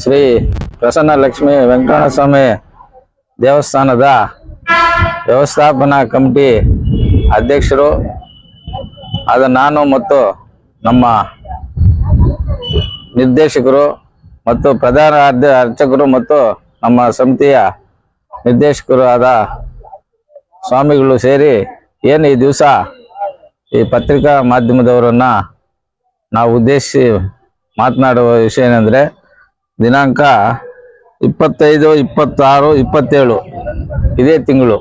ಶ್ರೀ ಪ್ರಸನ್ನ ಲಕ್ಷ್ಮೀ ವೆಂಕಟರಮಣ ಸ್ವಾಮಿ ದೇವಸ್ಥಾನದ ವ್ಯವಸ್ಥಾಪನಾ ಕಮಿಟಿ ಅಧ್ಯಕ್ಷರು ಆದ ನಾನು ಮತ್ತು ನಮ್ಮ ನಿರ್ದೇಶಕರು ಮತ್ತು ಪ್ರಧಾನ ಅರ್ಚಕರು ಮತ್ತು ನಮ್ಮ ಸಮಿತಿಯ ನಿರ್ದೇಶಕರು ಆದ ಸ್ವಾಮಿಗಳು ಸೇರಿ ಏನು ಈ ದಿವಸ ಈ ಪತ್ರಿಕಾ ಮಾಧ್ಯಮದವರನ್ನ ನಾವು ಉದ್ದೇಶಿಸಿ ಮಾತನಾಡುವ ವಿಷಯ ಏನೆಂದರೆ ದಿನಾಂಕ 25, 26, 27 ಇದೇ ತಿಂಗಳು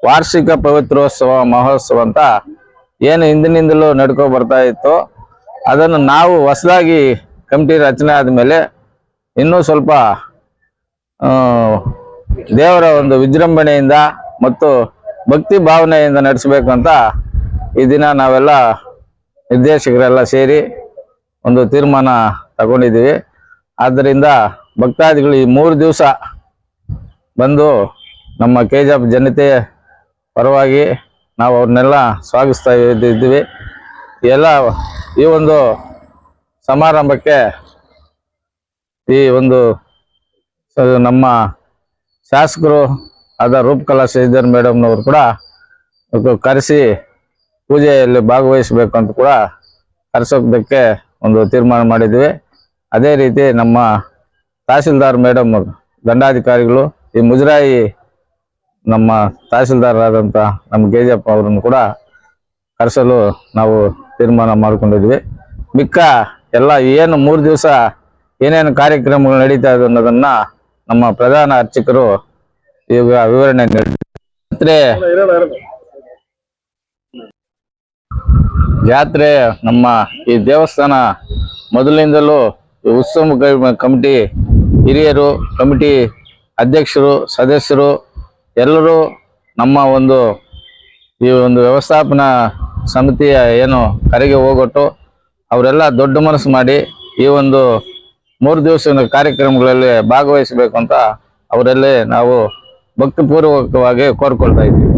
ವಾರ್ಷಿಕ ಪವಿತ್ರೋತ್ಸವ ಮಹೋತ್ಸವ ಅಂತ ಏನು ಹಿಂದಿನಿಂದಲೂ ನಡ್ಕೊ ಬರ್ತಾ ಇತ್ತು. ಅದನ್ನು ನಾವು ಹೊಸದಾಗಿ ಕಮಿಟಿ ರಚನೆ ಆದಮೇಲೆ ಇನ್ನೂ ಸ್ವಲ್ಪ ದೇವರ ಒಂದು ವಿಜೃಂಭಣೆಯಿಂದ ಮತ್ತು ಭಕ್ತಿ ಭಾವನೆಯಿಂದ ನಡೆಸಬೇಕಂತ ಈ ದಿನ ನಾವೆಲ್ಲ ನಿರ್ದೇಶಕರೆಲ್ಲ ಸೇರಿ ಒಂದು ತೀರ್ಮಾನ ತಗೊಂಡಿದ್ದೀವಿ. ಆದ್ದರಿಂದ ಭಕ್ತಾದಿಗಳು ಈ 3 ದಿವಸ ಬಂದು ನಮ್ಮ ಕೆಜಾಪ್ ಜನತೆ ಪರವಾಗಿ ನಾವು ಅವ್ರನ್ನೆಲ್ಲ ಸ್ವಾಗತಿಸ್ತಾ ಇದ್ದೀವಿ. ಎಲ್ಲ ಈ ಒಂದು ಸಮಾರಂಭಕ್ಕೆ ಈ ಒಂದು ನಮ್ಮ ಶಾಸಕರು ಆದ ರೂಪಕಲಾ ಶ್ರೀಧರ್ ಮೇಡಮ್ನವರು ಕೂಡ ಕರೆಸಿ ಪೂಜೆಯಲ್ಲಿ ಭಾಗವಹಿಸಬೇಕು ಅಂತ ಕೂಡ ಕರೆಸೋದಕ್ಕೆ ಒಂದು ತೀರ್ಮಾನ ಮಾಡಿದ್ವಿ. ಅದೇ ರೀತಿ ನಮ್ಮ ತಹಸೀಲ್ದಾರ್ ಮೇಡಮ್ ದಂಡಾಧಿಕಾರಿಗಳು ಈ ಮುಜರಾಯಿ ನಮ್ಮ ತಹಸೀಲ್ದಾರರಾದಂಥ ನಮ್ಮ ಗೇಜಪ್ಪ ಅವರನ್ನು ಕೂಡ ಕರೆಸಲು ನಾವು ತೀರ್ಮಾನ ಮಾಡಿಕೊಂಡಿದ್ವಿ. ಮಿಕ್ಕ ಎಲ್ಲ ಏನು 3 ದಿವಸ ಏನೇನು ಕಾರ್ಯಕ್ರಮಗಳು ನಡೀತಾ ಇದೆ ಅನ್ನೋದನ್ನ ನಮ್ಮ ಪ್ರಧಾನ ಅರ್ಚಕರು ಈಗ ವಿವರಣೆ ನೀಡಿದ್ದಾರೆ. ಜಾತ್ರೆ ನಮ್ಮ ಈ ದೇವಸ್ಥಾನ ಮೊದಲಿನಿಂದಲೂ ಉತ್ಸವ ಕಮಿಟಿ ಹಿರಿಯರು, ಕಮಿಟಿ ಅಧ್ಯಕ್ಷರು, ಸದಸ್ಯರು ಎಲ್ಲರೂ ನಮ್ಮ ಈ ಒಂದು ವ್ಯವಸ್ಥಾಪನಾ ಸಮಿತಿಯ ಏನು ಕರೆಗೆ ಹೋಗೊಟ್ಟು ಅವರೆಲ್ಲ ದೊಡ್ಡ ಮನಸ್ಸು ಮಾಡಿ ಈ ಒಂದು 3 ದಿವಸದ ಕಾರ್ಯಕ್ರಮಗಳಲ್ಲಿ ಭಾಗವಹಿಸಬೇಕು ಅಂತ ಅವರಲ್ಲೇ ನಾವು ಭಕ್ತಿಪೂರ್ವಕವಾಗಿ ಕೋರ್ಕೊಳ್ತಾ ಇದ್ದೀವಿ.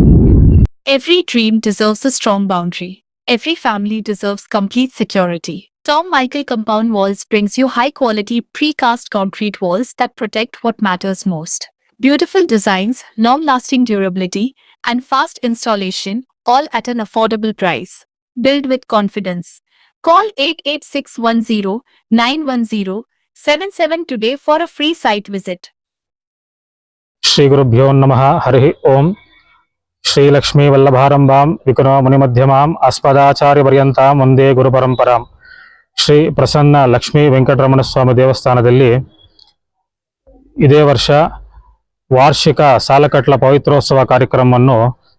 Every dream deserves a strong boundary. Every family deserves complete security. Tom Michael Compound Walls brings you high-quality precast concrete walls that protect what matters most. Beautiful designs, long-lasting durability, and fast installation, all at an affordable price. Build with confidence. Call 88610-910-77 today for a free site visit. Shri ಗುರುಭ್ಯೋ ನಮಃ. ಹರಿ ಓಂ. ಶ್ರೀ ಲಕ್ಷ್ಮೀ ವಲ್ಲಭಾರಂಭಾಂ ವಿಕುನೋ ಮುನಿಮಧ್ಯಮಾಂ ಅಸ್ಮದಾಚಾರ್ಯ ಪರ್ಯಂತಾಂ ವಂದೇ ಗುರು ಪರಂಪರಾಂ. ಶ್ರೀ ಪ್ರಸನ್ನ ಲಕ್ಷ್ಮೀ ವೆಂಕಟರಮಣ ಸ್ವಾಮಿ ದೇವಸ್ಥಾನದಲ್ಲಿ ಇದೇ ವರ್ಷ ವಾರ್ಷಿಕ ಸಾಲಕಟ್ಲ ಪವಿತ್ರೋತ್ಸವ ಕಾರ್ಯಕ್ರಮವನ್ನು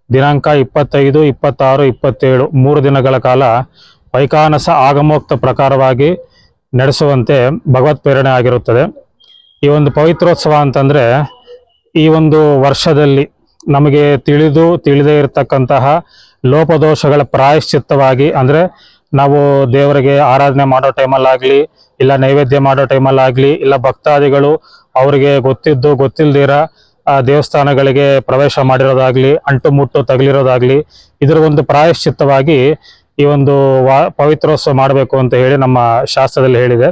ದಿನಾಂಕ 25, 26, 27 3 ದಿನಗಳ ಕಾಲ ವೈಖಾನಸ ಆಗಮೋಕ್ತ ಪ್ರಕಾರವಾಗಿ ನಡೆಸುವಂತೆ ಭಗವತ್ ಪ್ರೇರಣೆ ಆಗಿರುತ್ತದೆ. ಈ ಒಂದು ಪವಿತ್ರೋತ್ಸವ ಅಂತಂದರೆ ಈ ಒಂದು ವರ್ಷದಲ್ಲಿ ನಮಗೆ ತಿಳಿದೇ ಇರತಕ್ಕಂತಹ ಲೋಪದೋಷಗಳ ಪ್ರಾಯಶ್ಚಿತ್ತವಾಗಿ, ಅಂದರೆ ನಾವು ದೇವರಿಗೆ ಆರಾಧನೆ ಮಾಡೋ ಟೈಮಲ್ಲಾಗಲಿ, ಇಲ್ಲ ನೈವೇದ್ಯ ಮಾಡೋ ಟೈಮಲ್ಲಾಗಲಿ, ಇಲ್ಲ ಭಕ್ತಾದಿಗಳು ಅವರಿಗೆ ಗೊತ್ತಿಲ್ದಿರ ದೇವಸ್ಥಾನಗಳಿಗೆ ಪ್ರವೇಶ ಮಾಡಿರೋದಾಗಲಿ, ಅಂಟು ಮುಟ್ಟು ತಗಲಿರೋದಾಗಲಿ, ಇದರ ಒಂದು ಪ್ರಾಯಶ್ಚಿತ್ತವಾಗಿ ಈ ಒಂದು ಪವಿತ್ರೋತ್ಸವ ಮಾಡಬೇಕು ಅಂತ ಹೇಳಿ ನಮ್ಮ ಶಾಸ್ತ್ರದಲ್ಲಿ ಹೇಳಿದೆ.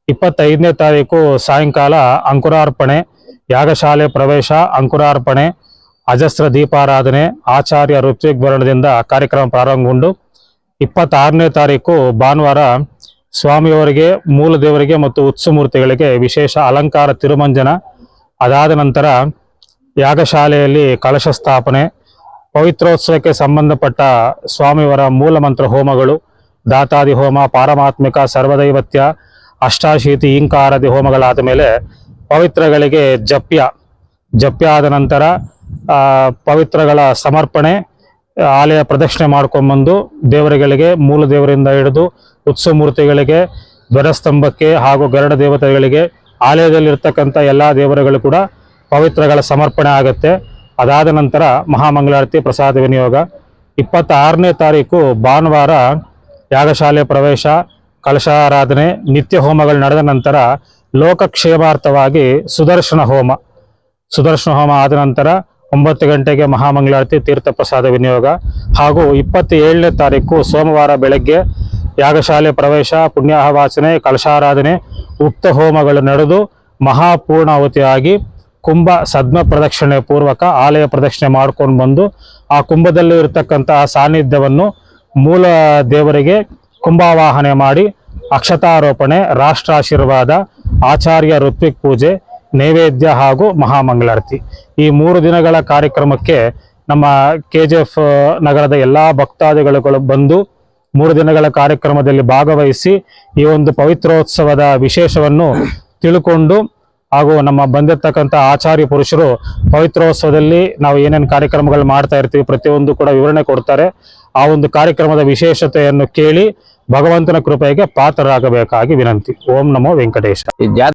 25ನೇ ತಾರೀಕು ಸಾಯಂಕಾಲ ಅಂಕುರಾರ್ಪಣೆ, ಯಾಗಶಾಲೆ ಪ್ರವೇಶ, ಅಂಕುರಾರ್ಪಣೆ, ಅಜಸ್ರ ದೀಪಾರಾಧನೆ, ಆಚಾರ್ಯ ಋತ್ವಿಕ್ ವರ್ಣದಿಂದ ಕಾರ್ಯಕ್ರಮ ಪ್ರಾರಂಭಗೊಂಡು 26ನೇ ತಾರೀಕು ಭಾನುವಾರ ಸ್ವಾಮಿಯವರಿಗೆ, ಮೂಲ ದೇವರಿಗೆ ಮತ್ತು ಉತ್ಸವಮೂರ್ತಿಗಳಿಗೆ ವಿಶೇಷ ಅಲಂಕಾರ ತಿರುಮಂಜನ. ಅದಾದ ನಂತರ ಯಾಗಶಾಲೆಯಲ್ಲಿ ಕಲಶ ಸ್ಥಾಪನೆ, ಪವಿತ್ರೋತ್ಸವಕ್ಕೆ ಸಂಬಂಧಪಟ್ಟ ಸ್ವಾಮಿಯವರ ಮೂಲ ಮಂತ್ರ ಹೋಮಗಳು, ದಾತಾದಿ ಹೋಮ, ಪಾರಮಾತ್ಮಿಕ, ಸರ್ವದೈವತ್ಯ, ಅಷ್ಟಾಶೀತಿ ಇಂಕಾರಾದಿ ಹೋಮಗಳಾದ ಮೇಲೆ ಪವಿತ್ರಗಳಿಗೆ ಜಪ್ಯ ಆದ ನಂತರ ಪವಿತ್ರಗಳ ಸಮರ್ಪಣೆ, ಆಲಯ ಪ್ರದಕ್ಷಿಣೆ ಮಾಡ್ಕೊಂಡ್ಬಂದು ದೇವರುಗಳಿಗೆ, ಮೂಲ ದೇವರಿಂದ ಹಿಡಿದು ಉತ್ಸವಮೂರ್ತಿಗಳಿಗೆ, ಧ್ವಜಸ್ತಂಭಕ್ಕೆ ಹಾಗೂ ಗರುಡ ದೇವತೆಗಳಿಗೆ, ಆಲಯದಲ್ಲಿರ್ತಕ್ಕಂಥ ಎಲ್ಲ ದೇವರುಗಳು ಕೂಡ ಪವಿತ್ರಗಳ ಸಮರ್ಪಣೆ ಆಗುತ್ತೆ. ಅದಾದ ನಂತರ ಮಹಾಮಂಗಳಾರತಿ, ಪ್ರಸಾದ ವಿನಿಯೋಗ. 26ನೇ ತಾರೀಕು ಭಾನುವಾರ ಯಾಗಶಾಲೆ ಪ್ರವೇಶ, ಕಲಶಾರಾಧನೆ, ನಿತ್ಯ ಹೋಮಗಳು ನಡೆದ ನಂತರ ಲೋಕಕ್ಷೇಮಾರ್ಥವಾಗಿ ಸುದರ್ಶನ ಹೋಮ ಆದ ನಂತರ 9 ಗಂಟೆಗೆ ಮಹಾಮಂಗಳಾರತಿ, ತೀರ್ಥ ಪ್ರಸಾದ ವಿನಿಯೋಗ ಹಾಗೂ 27ನೇ ತಾರೀಕು ಸೋಮವಾರ ಬೆಳಗ್ಗೆ ಯಾಗಶಾಲೆ ಪ್ರವೇಶ, ಪುಣ್ಯಾಹವಾಚನೆ, ಕಲಶಾರಾಧನೆ, ಉಕ್ತ ಹೋಮಗಳು ನಡೆದು ಮಹಾಪೂರ್ಣಾಹುತಿಯಾಗಿ ಕುಂಭ ಸದ್ಮ ಪ್ರದಕ್ಷಿಣೆ ಪೂರ್ವಕ ಆಲಯ ಪ್ರದಕ್ಷಿಣೆ ಮಾಡ್ಕೊಂಡು ಬಂದು ಆ ಕುಂಭದಲ್ಲಿ ಇರತಕ್ಕಂತಹ ಸಾನ್ನಿಧ್ಯವನ್ನು ಮೂಲ ದೇವರಿಗೆ ಕುಂಭಾವಾಹನೆ ಮಾಡಿ ಅಕ್ಷತಾರೋಪಣೆ, ರಾಷ್ಟ್ರಾಶೀರ್ವಾದ, ಆಚಾರ್ಯ ಋತ್ವಿಕ್ ಪೂಜೆ, ನೈವೇದ್ಯ ಹಾಗೂ ಮಹಾಮಂಗಳಾರತಿ ಈ 3 ದಿನಗಳ ಕಾರ್ಯಕ್ರಮಕ್ಕೆ ನಮ್ಮ KGF ನಗರದ ಎಲ್ಲ ಭಕ್ತಾದಿಗಳು ಬಂದು 3 ದಿನಗಳ ಕಾರ್ಯಕ್ರಮದಲ್ಲಿ ಭಾಗವಹಿಸಿ ಈ ಒಂದು ಪವಿತ್ರೋತ್ಸವದ ವಿಶೇಷವನ್ನು ತಿಳ್ಕೊಂಡು ಹಾಗೂ ನಮ್ಮ ಬಂದಿರತಕ್ಕಂಥ ಆಚಾರ್ಯ ಪುರುಷರು ಪವಿತ್ರೋತ್ಸವದಲ್ಲಿ ನಾವು ಏನೇನು ಕಾರ್ಯಕ್ರಮಗಳು ಮಾಡ್ತಾ ಇರ್ತೀವಿ ಪ್ರತಿಯೊಂದು ಕೂಡ ವಿವರಣೆ ಕೊಡ್ತಾರೆ. ಆ ಒಂದು ಕಾರ್ಯಕ್ರಮದ ವಿಶೇಷತೆಯನ್ನು ಕೇಳಿ ಭಗವಂತನ ಕೃಪೆಗೆ ಪಾತ್ರರಾಗಬೇಕಾಗಿ ವಿನಂತಿ. ಓಂ ನಮೋ ವೆಂಕಟೇಶ. ಈ ಜಾತ್ರೆ